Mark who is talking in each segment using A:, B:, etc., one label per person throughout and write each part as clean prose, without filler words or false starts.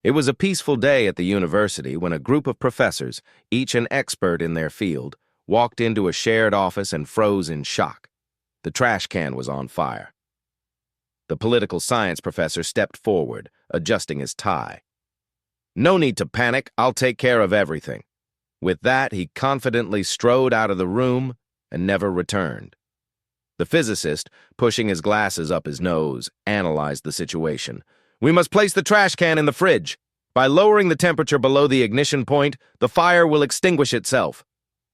A: It was a peaceful day at the university when a group of professors, each an expert in their field, walked into a shared office and froze in shock. The trash can was on fire. The political science professor stepped forward, adjusting his tie. "No need to panic, I'll take care of everything." With that, he confidently strode out of the room and never returned. The physicist, pushing his glasses up his nose, analyzed the situation. "We must place the trash can in the fridge. By lowering the temperature below the ignition point, the fire will extinguish itself."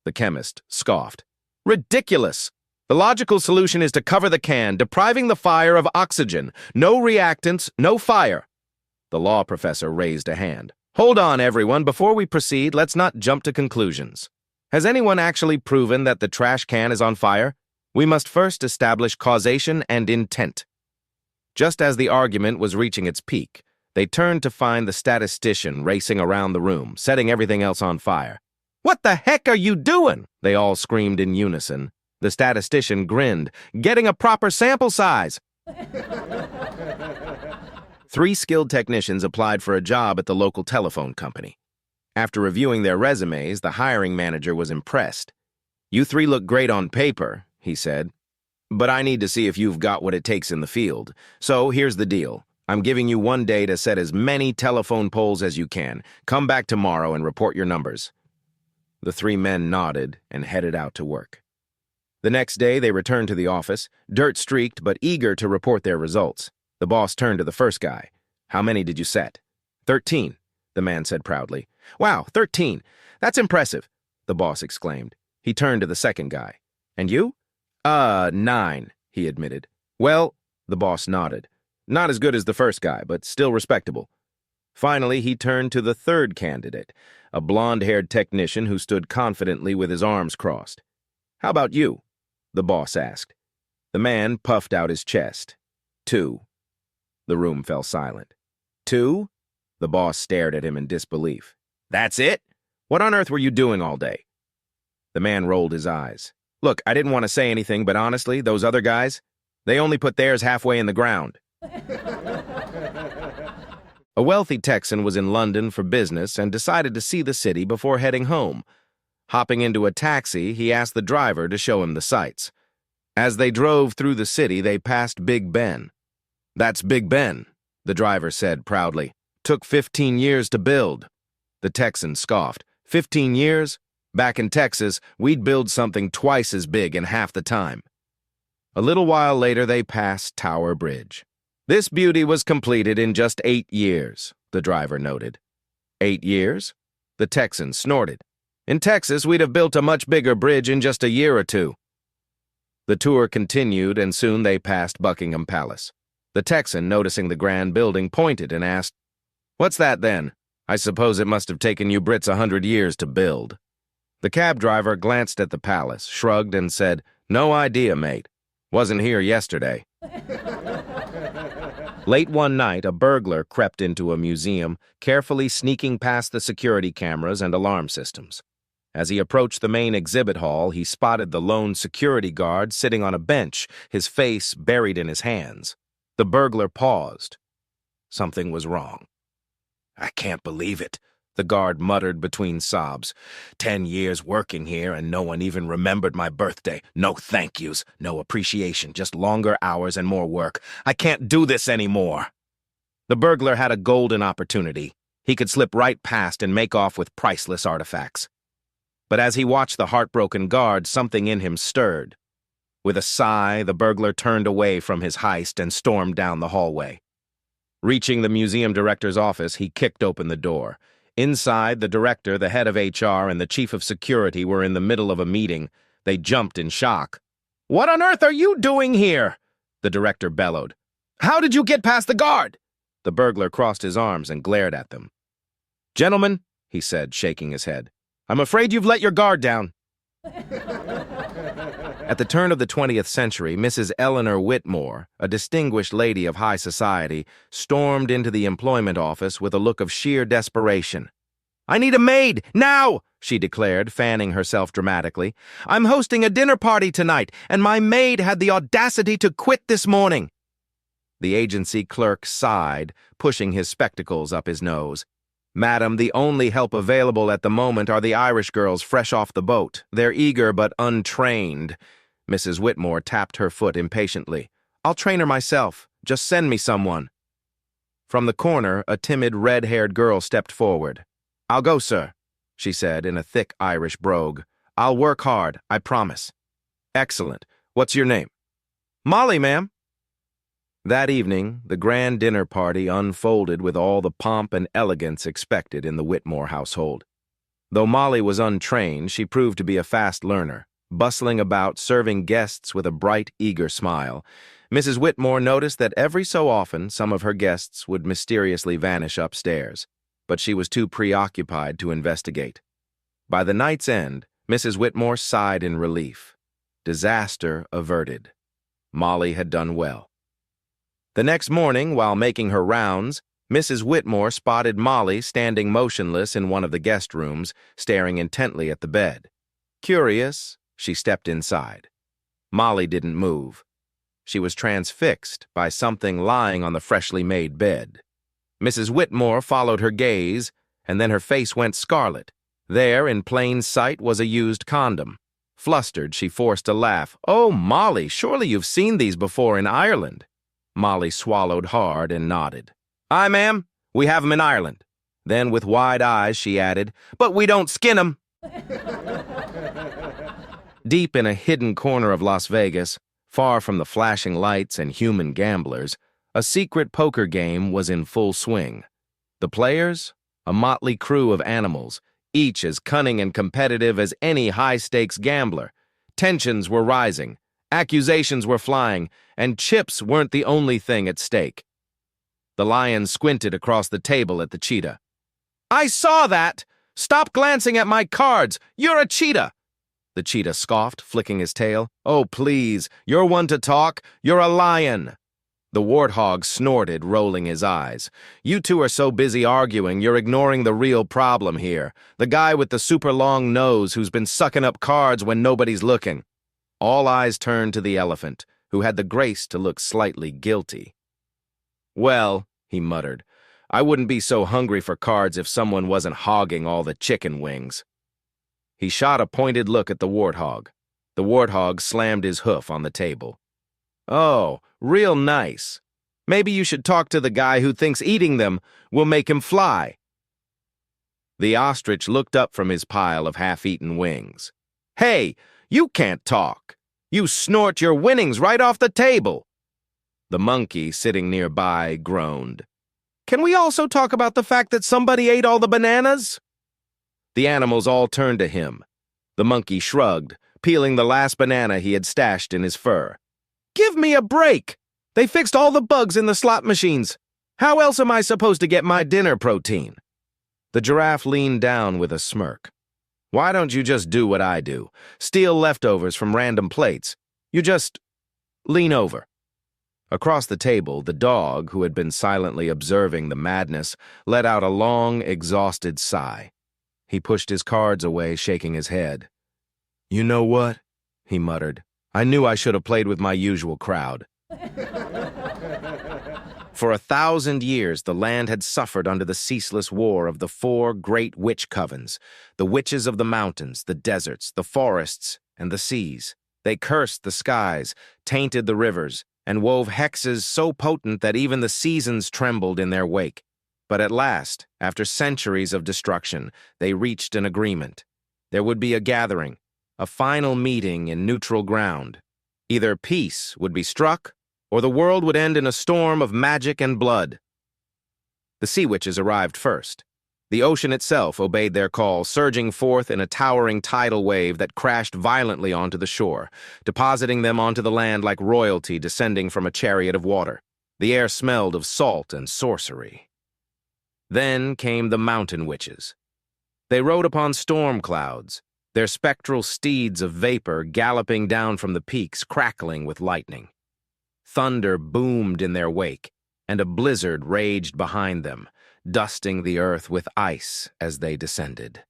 A: The chemist scoffed. "Ridiculous! The logical solution is to cover the can, depriving the fire of oxygen. No reactants, no fire." The law professor raised a hand. "Hold on, everyone. Before we proceed, let's not jump to conclusions. Has anyone actually proven that the trash can is on fire? We must first establish causation and intent." Just as the argument was reaching its peak, they turned to find the statistician racing around the room, setting everything else on fire. "What the heck are you doing?" they all screamed in unison. The statistician grinned. "Getting a proper sample size." 3 skilled technicians applied for a job at the local telephone company. After reviewing their resumes, the hiring manager was impressed. "You 3 look great on paper," he said, "but I need to see if you've got what it takes in the field. So here's the deal. I'm giving you 1 day to set as many telephone poles as you can. Come back tomorrow and report your numbers." The 3 men nodded and headed out to work. The next day, they returned to the office, dirt-streaked but eager to report their results. The boss turned to the first guy. "How many did you set?" 13, the man said proudly. "Wow, 13. That's impressive," the boss exclaimed. He turned to the second guy. "And you?" 9, he admitted. "Well," the boss nodded. "Not as good as the first guy, but still respectable." Finally, he turned to the third candidate, a blonde-haired technician who stood confidently with his arms crossed. "How about you?" the boss asked. The man puffed out his chest. 2. The room fell silent. 2? The boss stared at him in disbelief. "That's it? What on earth were you doing all day?" The man rolled his eyes. "Look, I didn't want to say anything, but honestly, those other guys, they only put theirs halfway in the ground." A wealthy Texan was in London for business and decided to see the city before heading home. Hopping into a taxi, he asked the driver to show him the sights. As they drove through the city, they passed Big Ben. "That's Big Ben," the driver said proudly. "Took 15 years to build." The Texan scoffed. 15 years? Back in Texas, we'd build something twice as big in half the time. A little while later, they passed Tower Bridge. "This beauty was completed in just 8 years, the driver noted. 8 years? The Texan snorted. "In Texas, we'd have built a much bigger bridge in just a year or 2. The tour continued, and soon they passed Buckingham Palace. The Texan, noticing the grand building, pointed and asked, "What's that then? I suppose it must have taken you Brits 100 years to build." The cab driver glanced at the palace, shrugged, and said, "No idea, mate. Wasn't here yesterday." Late one night, a burglar crept into a museum, carefully sneaking past the security cameras and alarm systems. As he approached the main exhibit hall, he spotted the lone security guard sitting on a bench, his face buried in his hands. The burglar paused. Something was wrong. "I can't believe it," the guard muttered between sobs. 10 years working here and no one even remembered my birthday. No thank yous, no appreciation, just longer hours and more work. I can't do this anymore." The burglar had a golden opportunity. He could slip right past and make off with priceless artifacts. But as he watched the heartbroken guard, something in him stirred. With a sigh, the burglar turned away from his heist and stormed down the hallway. Reaching the museum director's office, he kicked open the door. Inside, the director, the head of HR, and the chief of security were in the middle of a meeting. They jumped in shock. "What on earth are you doing here?" the director bellowed. "How did you get past the guard?" The burglar crossed his arms and glared at them. "Gentlemen," he said, shaking his head, "I'm afraid you've let your guard down." At the turn of the 20th century, Mrs. Eleanor Whitmore, a distinguished lady of high society, stormed into the employment office with a look of sheer desperation. "I need a maid, now!" she declared, fanning herself dramatically. "I'm hosting a dinner party tonight, and my maid had the audacity to quit this morning." The agency clerk sighed, pushing his spectacles up his nose. "Madam, the only help available at the moment are the Irish girls fresh off the boat. They're eager but untrained." Mrs. Whitmore tapped her foot impatiently. "I'll train her myself. Just send me someone." From the corner, a timid, red-haired girl stepped forward. "I'll go, sir," she said in a thick Irish brogue. "I'll work hard, I promise." "Excellent. What's your name?" "Molly, ma'am." That evening, the grand dinner party unfolded with all the pomp and elegance expected in the Whitmore household. Though Molly was untrained, she proved to be a fast learner, bustling about, serving guests with a bright, eager smile. Mrs. Whitmore noticed that every so often some of her guests would mysteriously vanish upstairs, but she was too preoccupied to investigate. By the night's end, Mrs. Whitmore sighed in relief. Disaster averted. Molly had done well. The next morning, while making her rounds, Mrs. Whitmore spotted Molly standing motionless in one of the guest rooms, staring intently at the bed. Curious, she stepped inside. Molly didn't move. She was transfixed by something lying on the freshly made bed. Mrs. Whitmore followed her gaze, and then her face went scarlet. There, in plain sight, was a used condom. Flustered, she forced a laugh. "Oh, Molly, surely you've seen these before in Ireland." Molly swallowed hard and nodded. "Aye, ma'am, we have 'em in Ireland." Then, with wide eyes, she added, "But we don't skin 'em." Deep in a hidden corner of Las Vegas, far from the flashing lights and human gamblers, a secret poker game was in full swing. The players? A motley crew of animals, each as cunning and competitive as any high-stakes gambler. Tensions were rising, accusations were flying, and chips weren't the only thing at stake. The lion squinted across the table at the cheetah. "I saw that! Stop glancing at my cards! You're a cheetah!" The cheetah scoffed, flicking his tail. "Oh, please, you're one to talk. You're a lion." The warthog snorted, rolling his eyes. "You two are so busy arguing, you're ignoring the real problem here. The guy with the super long nose who's been sucking up cards when nobody's looking." All eyes turned to the elephant, who had the grace to look slightly guilty. "Well," he muttered, "I wouldn't be so hungry for cards if someone wasn't hogging all the chicken wings." He shot a pointed look at the warthog. The warthog slammed his hoof on the table. "Oh, real nice. Maybe you should talk to the guy who thinks eating them will make him fly." The ostrich looked up from his pile of half-eaten wings. "Hey, you can't talk. You snort your winnings right off the table." The monkey, sitting nearby, groaned. "Can we also talk about the fact that somebody ate all the bananas?" The animals all turned to him. The monkey shrugged, peeling the last banana he had stashed in his fur. "Give me a break! They fixed all the bugs in the slot machines. How else am I supposed to get my dinner protein?" The giraffe leaned down with a smirk. "Why don't you just do what I do? Steal leftovers from random plates. You just lean over." Across the table, the dog, who had been silently observing the madness, let out a long, exhausted sigh. He pushed his cards away, shaking his head. "You know what?" he muttered. "I knew I should have played with my usual crowd." For 1,000 years, the land had suffered under the ceaseless war of the 4 great witch covens, the witches of the mountains, the deserts, the forests, and the seas. They cursed the skies, tainted the rivers, and wove hexes so potent that even the seasons trembled in their wake. But at last, after centuries of destruction, they reached an agreement. There would be a gathering, a final meeting in neutral ground. Either peace would be struck, or the world would end in a storm of magic and blood. The sea witches arrived first. The ocean itself obeyed their call, surging forth in a towering tidal wave that crashed violently onto the shore, depositing them onto the land like royalty descending from a chariot of water. The air smelled of salt and sorcery. Then came the mountain witches. They rode upon storm clouds, their spectral steeds of vapor galloping down from the peaks, crackling with lightning. Thunder boomed in their wake, and a blizzard raged behind them, dusting the earth with ice as they descended.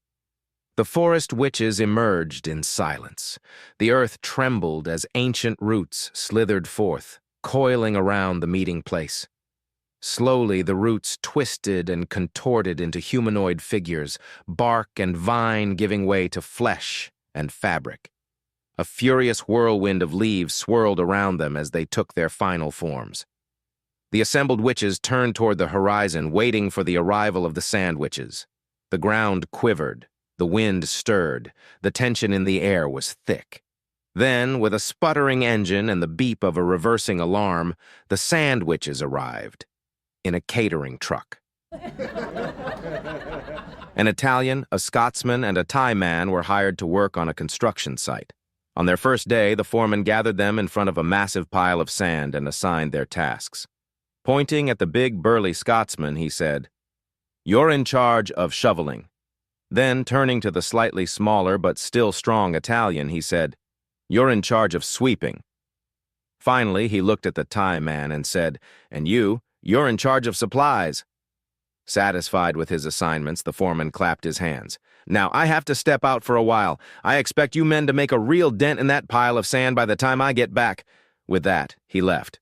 A: The forest witches emerged in silence. The earth trembled as ancient roots slithered forth, coiling around the meeting place. Slowly, the roots twisted and contorted into humanoid figures, bark and vine giving way to flesh and fabric. A furious whirlwind of leaves swirled around them as they took their final forms. The assembled witches turned toward the horizon, waiting for the arrival of the sand witches. The ground quivered, the wind stirred, the tension in the air was thick. Then, with a sputtering engine and the beep of a reversing alarm, the sand witches arrived, in a catering truck. An Italian, a Scotsman, and a Thai man were hired to work on a construction site. On their first day, the foreman gathered them in front of a massive pile of sand and assigned their tasks. Pointing at the big, burly Scotsman, he said, "You're in charge of shoveling." Then, turning to the slightly smaller but still strong Italian, he said, "You're in charge of sweeping." Finally, he looked at the Thai man and said, "And you're in charge of supplies." Satisfied with his assignments, the foreman clapped his hands. "Now, I have to step out for a while. I expect you men to make a real dent in that pile of sand by the time I get back." With that, he left.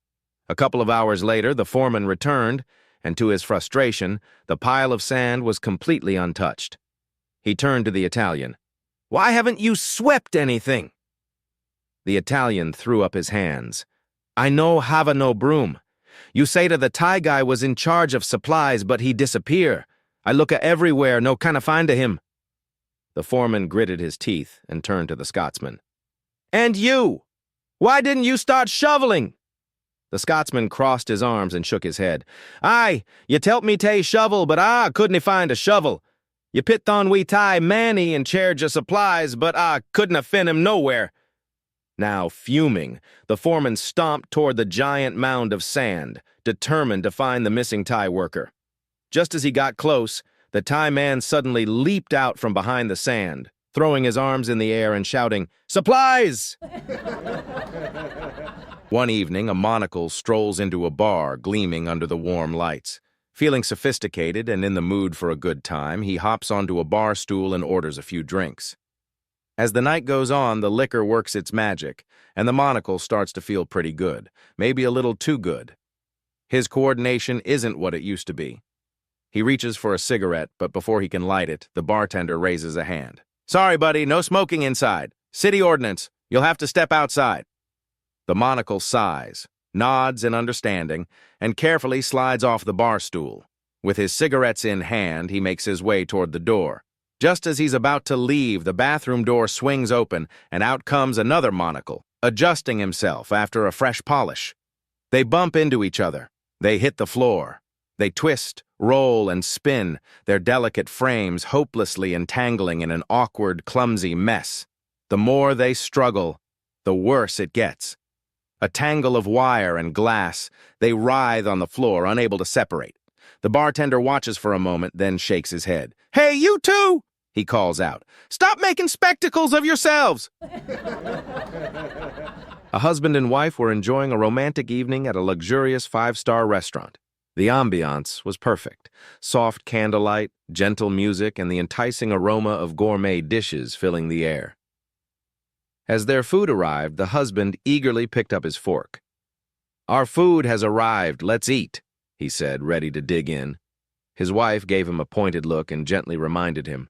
A: A couple of hours later, the foreman returned, and to his frustration, the pile of sand was completely untouched. He turned to the Italian. "Why haven't you swept anything?" The Italian threw up his hands. "I no have no broom. You say to the Thai guy was in charge of supplies, but he disappear. I look everywhere, no kinda find him." The foreman gritted his teeth and turned to the Scotsman. "And you? Why didn't you start shoveling?" The Scotsman crossed his arms and shook his head. "Aye, you telt me tay shovel, but I couldn't find a shovel. You pit on we Thai manny in charge of supplies, but I couldn't fin him nowhere." Now, fuming, the foreman stomped toward the giant mound of sand, determined to find the missing Thai worker. Just as he got close, the Thai man suddenly leaped out from behind the sand, throwing his arms in the air and shouting, "Supplies!" One evening, a monocle strolls into a bar, gleaming under the warm lights. Feeling sophisticated and in the mood for a good time, he hops onto a bar stool and orders a few drinks. As the night goes on, the liquor works its magic, and the monocle starts to feel pretty good, maybe a little too good. His coordination isn't what it used to be. He reaches for a cigarette, but before he can light it, the bartender raises a hand. "Sorry, buddy, no smoking inside. City ordinance. You'll have to step outside." The monocle sighs, nods in understanding, and carefully slides off the bar stool. With his cigarettes in hand, he makes his way toward the door. Just as he's about to leave, the bathroom door swings open, and out comes another monocle, adjusting himself after a fresh polish. They bump into each other. They hit the floor. They twist, roll, and spin, their delicate frames hopelessly entangling in an awkward, clumsy mess. The more they struggle, the worse it gets. A tangle of wire and glass, they writhe on the floor, unable to separate. The bartender watches for a moment, then shakes his head. "Hey, you two!" he calls out. "Stop making spectacles of yourselves!" A husband and wife were enjoying a romantic evening at a luxurious 5-star restaurant. The ambiance was perfect. Soft candlelight, gentle music, and the enticing aroma of gourmet dishes filling the air. As their food arrived, the husband eagerly picked up his fork. "Our food has arrived, let's eat," he said, ready to dig in. His wife gave him a pointed look and gently reminded him,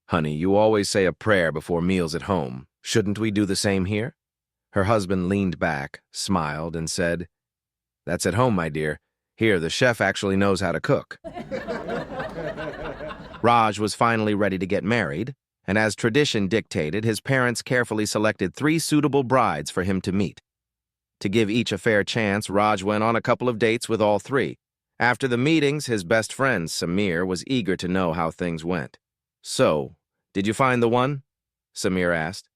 A: "Honey, you always say a prayer before meals at home. Shouldn't we do the same here?" Her husband leaned back, smiled, and said, "That's at home, my dear. Here, the chef actually knows how to cook." Raj was finally ready to get married, and as tradition dictated, his parents carefully selected 3 suitable brides for him to meet. To give each a fair chance, Raj went on a couple of dates with all 3. After the meetings, his best friend, Samir, was eager to know how things went. "So, did you find the one?" Samir asked.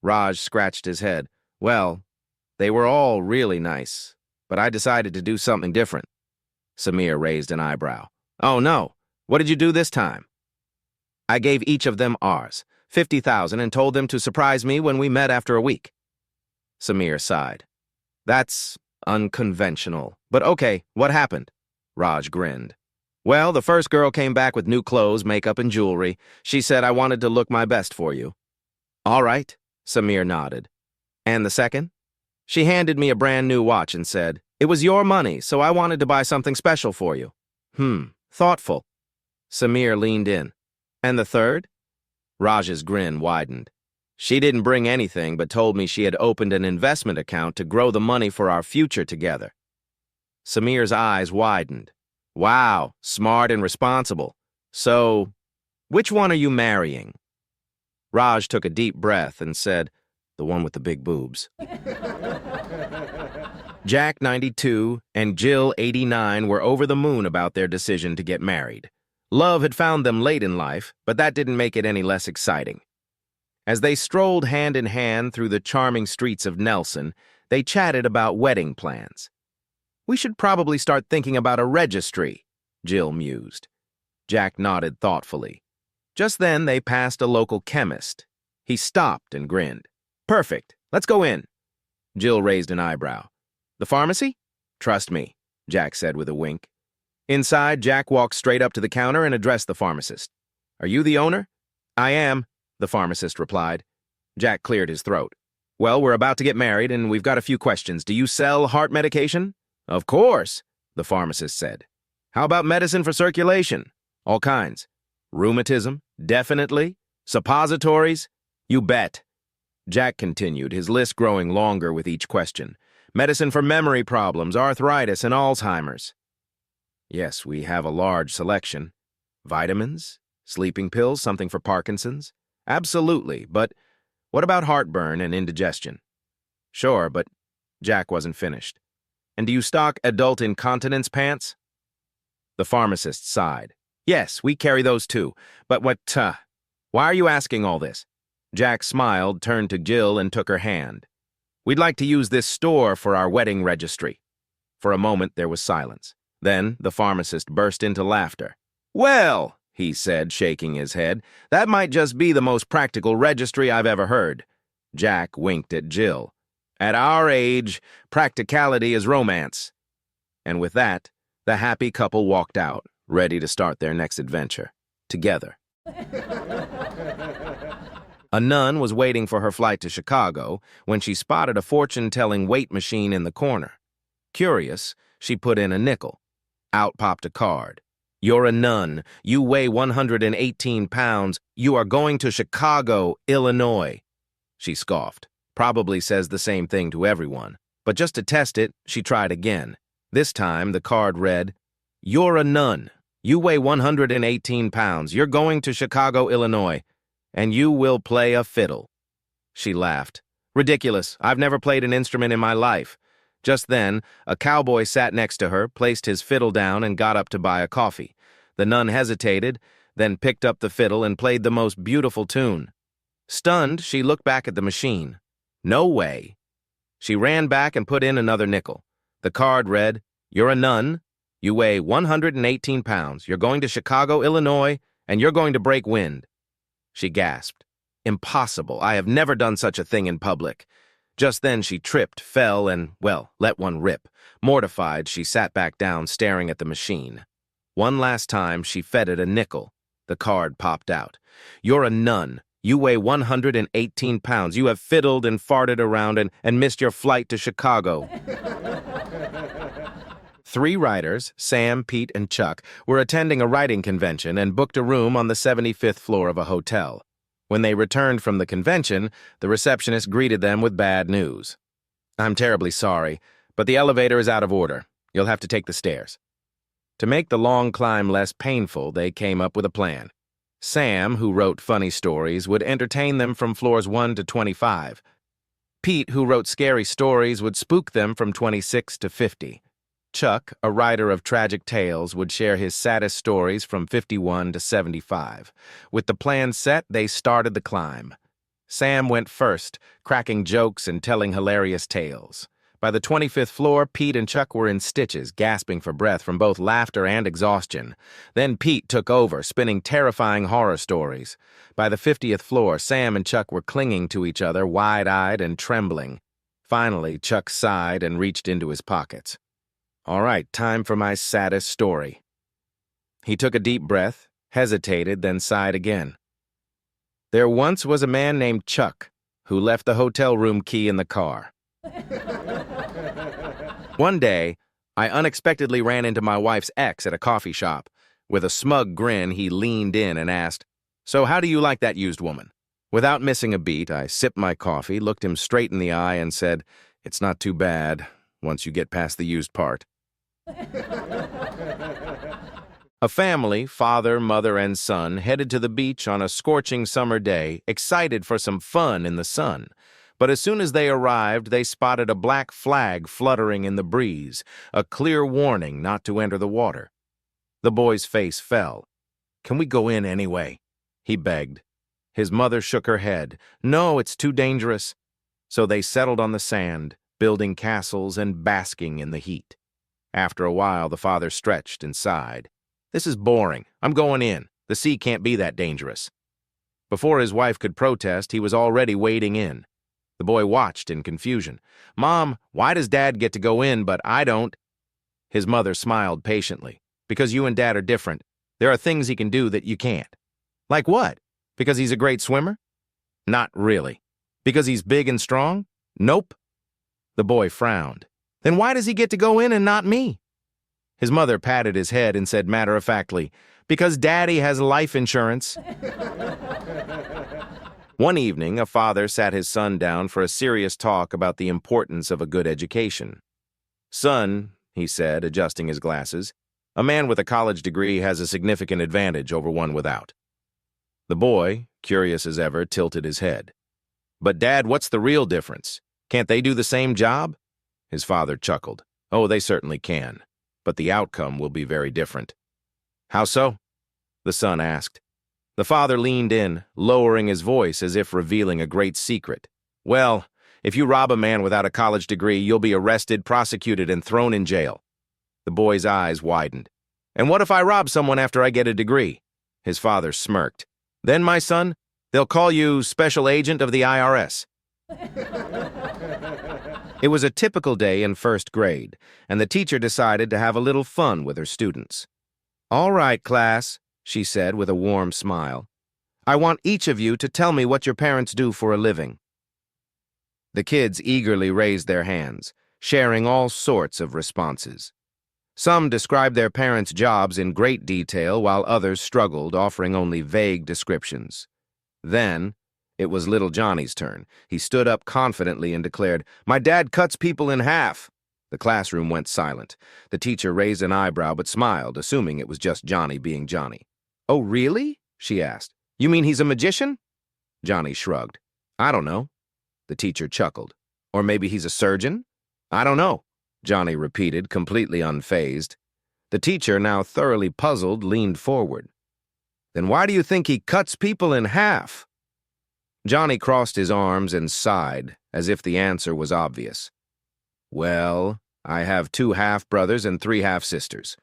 A: Raj scratched his head. "Well, they were all really nice, but I decided to do something different." Samir raised an eyebrow. "Oh no, what did you do this time?" "I gave each of them ours, 50,000, and told them to surprise me when we met after a week." Samir sighed. "That's unconventional, but okay, what happened?" Raj grinned. "Well, the first girl came back with new clothes, makeup, and jewelry. She said I wanted to look my best for you." "All right," Samir nodded. "And the second?" "She handed me a brand new watch and said, It was your money, so I wanted to buy something special for you. Thoughtful. Samir leaned in. And the third? Raj's grin widened. She didn't bring anything but told me she had opened an investment account to grow the money for our future together. Samir's eyes widened. Wow, smart and responsible. So, which one are you marrying? Raj took a deep breath and said, the one with the big boobs. Jack, 92, and Jill, 89, were over the moon about their decision to get married. Love had found them late in life, but that didn't make it any less exciting. As they strolled hand in hand through the charming streets of Nelson, they chatted about wedding plans. We should probably start thinking about a registry, Jill mused. Jack nodded thoughtfully. Just then, they passed a local chemist. He stopped and grinned. Perfect. Let's go in. Jill raised an eyebrow. The pharmacy? Trust me, Jack said with a wink. Inside, Jack walked straight up to the counter and addressed the pharmacist. Are you the owner? I am, the pharmacist replied. Jack cleared his throat. Well, we're about to get married and we've got a few questions. Do you sell heart medication? Of course, the pharmacist said. How about medicine for circulation? All kinds. Rheumatism? Definitely. Suppositories? You bet. Jack continued, his list growing longer with each question. Medicine for memory problems, arthritis, and Alzheimer's. Yes, we have a large selection. Vitamins? Sleeping pills, something for Parkinson's? Absolutely, but what about heartburn and indigestion? Sure, but Jack wasn't finished. And do you stock adult incontinence pants? The pharmacist sighed. Yes, we carry those too, but why are you asking all this? Jack smiled, turned to Jill, and took her hand. We'd like to use this store for our wedding registry. For a moment, there was silence. Then, the pharmacist burst into laughter. Well, he said, shaking his head, that might just be the most practical registry I've ever heard. Jack winked at Jill. At our age, practicality is romance. And with that, the happy couple walked out, ready to start their next adventure, together. A nun was waiting for her flight to Chicago when she spotted a fortune-telling weight machine in the corner. Curious, she put in a nickel. Out popped a card. You're a nun. You weigh 118 pounds. You are going to Chicago, Illinois. She scoffed. Probably says the same thing to everyone. But just to test it, she tried again. This time, the card read, You're a nun. You weigh 118 pounds. You're going to Chicago, Illinois. And you will play a fiddle. She laughed. Ridiculous. I've never played an instrument in my life. Just then, a cowboy sat next to her, placed his fiddle down, and got up to buy a coffee. The nun hesitated, then picked up the fiddle and played the most beautiful tune. Stunned, she looked back at the machine. No way. She ran back and put in another nickel. The card read, You're a nun. You weigh 118 pounds. You're going to Chicago, Illinois, and you're going to break wind. She gasped. Impossible. I have never done such a thing in public. Just then she tripped, fell, and, well, let one rip. Mortified, she sat back down, staring at the machine. One last time, she fed it a nickel. The card popped out. You're a nun. You weigh 118 pounds. You have fiddled and farted around and missed your flight to Chicago. 3 writers, Sam, Pete, and Chuck, were attending a writing convention and booked a room on the 75th floor of a hotel. When they returned from the convention, the receptionist greeted them with bad news. I'm terribly sorry, but the elevator is out of order. You'll have to take the stairs. To make the long climb less painful, they came up with a plan. Sam, who wrote funny stories, would entertain them from floors 1 to 25. Pete, who wrote scary stories, would spook them from 26 to 50. Chuck, a writer of tragic tales, would share his saddest stories from 51 to 75. With the plan set, they started the climb. Sam went first, cracking jokes and telling hilarious tales. By the 25th floor, Pete and Chuck were in stitches, gasping for breath from both laughter and exhaustion. Then Pete took over, spinning terrifying horror stories. By the 50th floor, Sam and Chuck were clinging to each other, wide-eyed and trembling. Finally, Chuck sighed and reached into his pockets. All right, time for my saddest story. He took a deep breath, hesitated, then sighed again. There once was a man named Chuck who left the hotel room key in the car. One day, I unexpectedly ran into my wife's ex at a coffee shop. With a smug grin, he leaned in and asked, "So how do you like that used woman?" Without missing a beat, I sipped my coffee, looked him straight in the eye, and said, "It's not too bad, once you get past the used part." A family, father, mother, and son, headed to the beach on a scorching summer day, excited for some fun in the sun. But as soon as they arrived, they spotted a black flag fluttering in the breeze, a clear warning not to enter the water. The boy's face fell. "Can we go in anyway?" he begged. His mother shook her head. "No, it's too dangerous." So they settled on the sand, building castles and basking in the heat. After a while, the father stretched and sighed. "This is boring. I'm going in. The sea can't be that dangerous." Before his wife could protest, he was already wading in. The boy watched in confusion. "Mom, why does Dad get to go in, but I don't?" His mother smiled patiently. "Because you and Dad are different. There are things he can do that you can't." "Like what? Because he's a great swimmer?" "Not really." "Because he's big and strong?" "Nope." The boy frowned. "Then why does he get to go in and not me?" His mother patted his head and said matter-of-factly, "Because Daddy has life insurance." One evening, a father sat his son down for a serious talk about the importance of a good education. "Son," he said, adjusting his glasses, "a man with a college degree has a significant advantage over one without." The boy, curious as ever, tilted his head. "But Dad, what's the real difference? Can't they do the same job?" His father chuckled. "Oh, they certainly can. But the outcome will be very different." "How so?" the son asked. The father leaned in, lowering his voice as if revealing a great secret. "Well, if you rob a man without a college degree, you'll be arrested, prosecuted, and thrown in jail." The boy's eyes widened. "And what if I rob someone after I get a degree?" His father smirked. "Then, my son, they'll call you Special Agent of the IRS. It was a typical day in first grade, and the teacher decided to have a little fun with her students. "All right, class," she said with a warm smile. "I want each of you to tell me what your parents do for a living." The kids eagerly raised their hands, sharing all sorts of responses. Some described their parents' jobs in great detail, while others struggled, offering only vague descriptions. Then, it was little Johnny's turn. He stood up confidently and declared, "My dad cuts people in half." The classroom went silent. The teacher raised an eyebrow but smiled, assuming it was just Johnny being Johnny. "Oh, really?" she asked. "You mean he's a magician?" Johnny shrugged. "I don't know." The teacher chuckled. "Or maybe he's a surgeon?" "I don't know," Johnny repeated, completely unfazed. The teacher, now thoroughly puzzled, leaned forward. "Then why do you think he cuts people in half?" Johnny crossed his arms and sighed, as if the answer was obvious. "Well, I have 2 half-brothers and 3 half-sisters."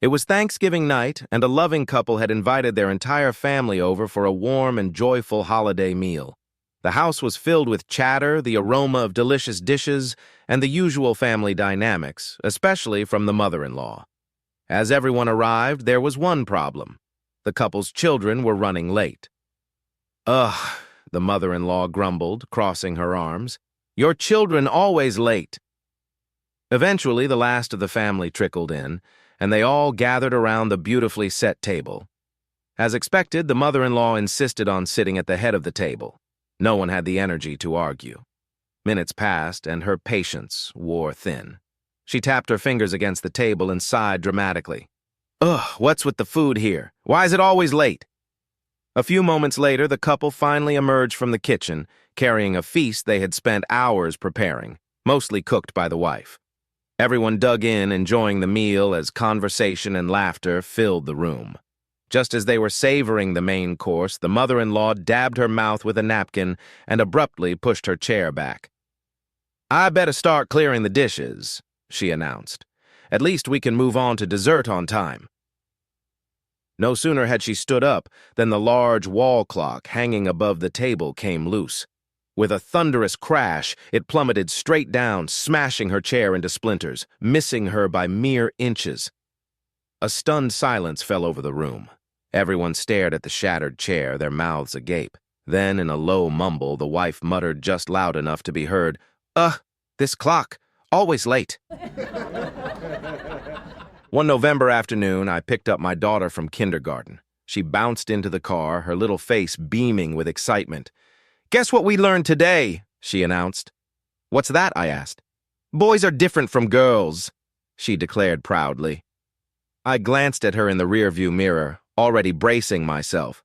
A: It was Thanksgiving night, and a loving couple had invited their entire family over for a warm and joyful holiday meal. The house was filled with chatter, the aroma of delicious dishes, and the usual family dynamics, especially from the mother-in-law. As everyone arrived, there was one problem. The couple's children were running late. "Ugh," the mother-in-law grumbled, crossing her arms. "Your children always late." Eventually, the last of the family trickled in, and they all gathered around the beautifully set table. As expected, the mother-in-law insisted on sitting at the head of the table. No one had the energy to argue. Minutes passed, and her patience wore thin. She tapped her fingers against the table and sighed dramatically. "Ugh, what's with the food here? Why is it always late?" A few moments later, the couple finally emerged from the kitchen, carrying a feast they had spent hours preparing, mostly cooked by the wife. Everyone dug in, enjoying the meal as conversation and laughter filled the room. Just as they were savoring the main course, the mother-in-law dabbed her mouth with a napkin and abruptly pushed her chair back. "I better start clearing the dishes," she announced. "At least we can move on to dessert on time." No sooner had she stood up than the large wall clock hanging above the table came loose. With a thunderous crash, it plummeted straight down, smashing her chair into splinters, missing her by mere inches. A stunned silence fell over the room. Everyone stared at the shattered chair, their mouths agape. Then, in a low mumble, the wife muttered just loud enough to be heard, This clock, always late. One November afternoon, I picked up my daughter from kindergarten. She bounced into the car, her little face beaming with excitement. "Guess what we learned today?" she announced. "What's that?" I asked. "Boys are different from girls," she declared proudly. I glanced at her in the rearview mirror, already bracing myself.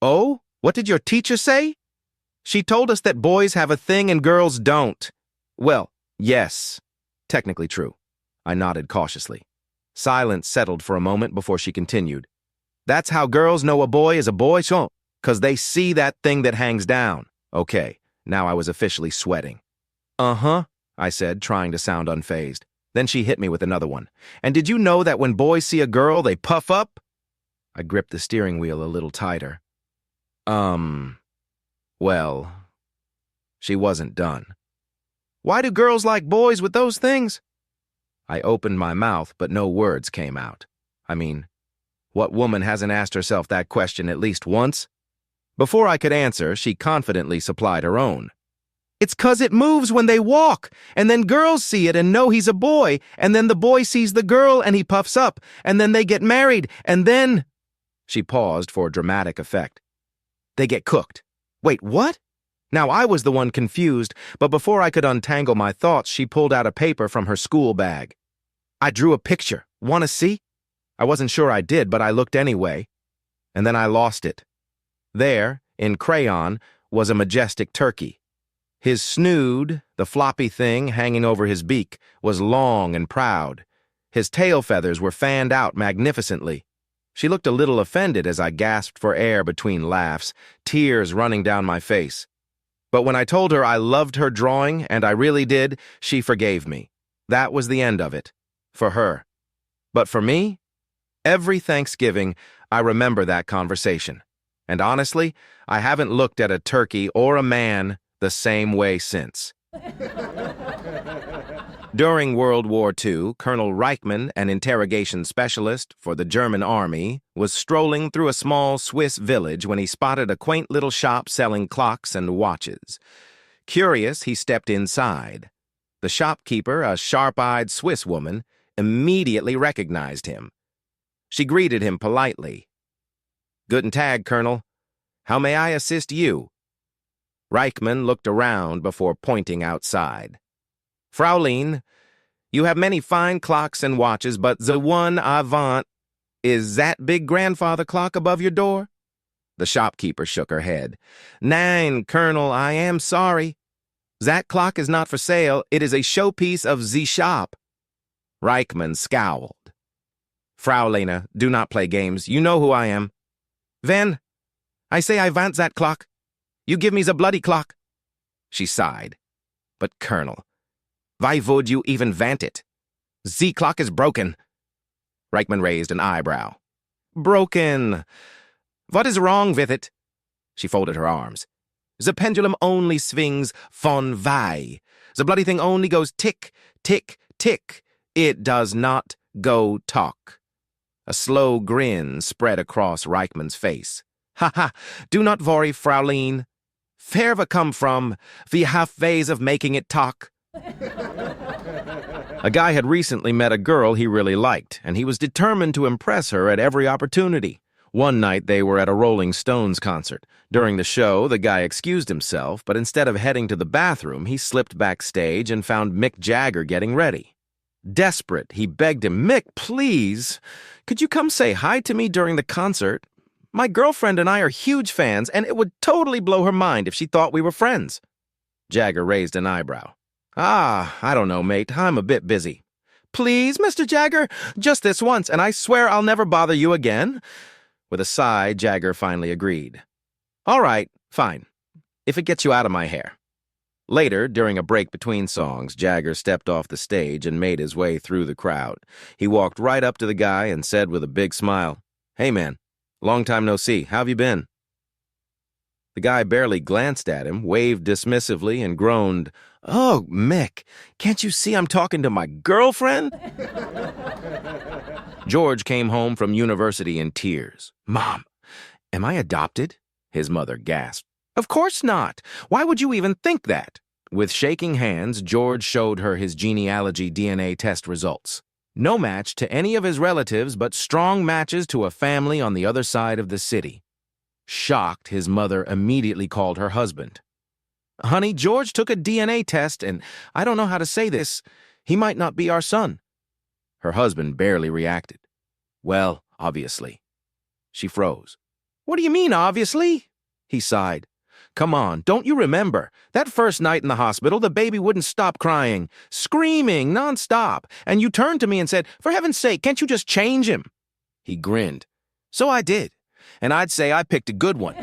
A: "Oh, what did your teacher say?" "She told us that boys have a thing and girls don't." "Well, yes, technically true." I nodded cautiously. Silence settled for a moment before she continued. "That's how girls know a boy is a boy, so, 'cause they see that thing that hangs down." Okay, now I was officially sweating. "Uh-huh," I said, trying to sound unfazed. Then she hit me with another one. "And did you know that when boys see a girl, they puff up?" I gripped the steering wheel a little tighter. Well, she wasn't done. "Why do girls like boys with those things?" I opened my mouth, but no words came out. I mean, what woman hasn't asked herself that question at least once? Before I could answer, she confidently supplied her own. "It's 'cause it moves when they walk, and then girls see it and know he's a boy, and then the boy sees the girl and he puffs up, and then they get married, and then—" She paused for dramatic effect. "They get cooked." Wait, what? Now I was the one confused, but before I could untangle my thoughts, she pulled out a paper from her school bag. "I drew a picture. Want to see?" I wasn't sure I did, but I looked anyway. And then I lost it. There, in crayon, was a majestic turkey. His snood, the floppy thing hanging over his beak, was long and proud. His tail feathers were fanned out magnificently. She looked a little offended as I gasped for air between laughs, tears running down my face. But when I told her I loved her drawing, and I really did, she forgave me. That was the end of it. For her. But for me, every Thanksgiving, I remember that conversation. And honestly, I haven't looked at a turkey or a man the same way since. During World War II, Colonel Reichman, an interrogation specialist for the German army, was strolling through a small Swiss village when he spotted a quaint little shop selling clocks and watches. Curious, he stepped inside. The shopkeeper, a sharp-eyed Swiss woman, immediately recognized him. She greeted him politely. "Guten Tag, Colonel. How may I assist you?" Reichman looked around before pointing outside. "Fraulein, you have many fine clocks and watches, but the one I want is that big grandfather clock above your door?" The shopkeeper shook her head. "Nein, Colonel, I am sorry. That clock is not for sale. It is a showpiece of the shop." Reichman scowled. "Fraulein, do not play games. You know who I am." "Ven, I say I want that clock. You give me the bloody clock." She sighed. "But, Colonel, why would you even want it? The clock is broken." Reichman raised an eyebrow. "Broken? What is wrong with it?" She folded her arms. "The pendulum only swings von way. The bloody thing only goes tick, tick, tick. It does not go talk." A slow grin spread across Reichman's face. "Ha ha, do not worry, Fraulein. Where we come from, we have ways of making it talk." A guy had recently met a girl he really liked, and he was determined to impress her at every opportunity. One night they were at a Rolling Stones concert. During the show, the guy excused himself, but instead of heading to the bathroom, he slipped backstage and found Mick Jagger getting ready. Desperate, he begged him, "Mick, please, could you come say hi to me during the concert? My girlfriend and I are huge fans, and it would totally blow her mind if she thought we were friends." Jagger raised an eyebrow. I don't know, mate. I'm a bit busy." "Please, Mr. Jagger, just this once, and I swear I'll never bother you again." With a sigh, Jagger finally agreed. "All right, fine, if it gets you out of my hair." Later, during a break between songs, Jagger stepped off the stage and made his way through the crowd. He walked right up to the guy and said with a big smile, "Hey, man. Long time no see. How have you been?" The guy barely glanced at him, waved dismissively, and groaned, "Oh, Mick, can't you see I'm talking to my girlfriend?" George came home from university in tears. "Mom, am I adopted?" his mother gasped. "Of course not. Why would you even think that? With shaking hands, George showed her his genealogy DNA test results. No match to any of his relatives, but strong matches to a family on the other side of the city. Shocked, his mother immediately called her husband. "Honey, George took a DNA test, and I don't know how to say this. He might not be our son." Her husband barely reacted. "Well, obviously." She froze. "What do you mean, obviously?" He sighed. "Come on, don't you remember? That first night in the hospital, the baby wouldn't stop crying, screaming nonstop, and you turned to me and said, 'For heaven's sake, can't you just change him?'" He grinned. "So I did, and I'd say I picked a good one."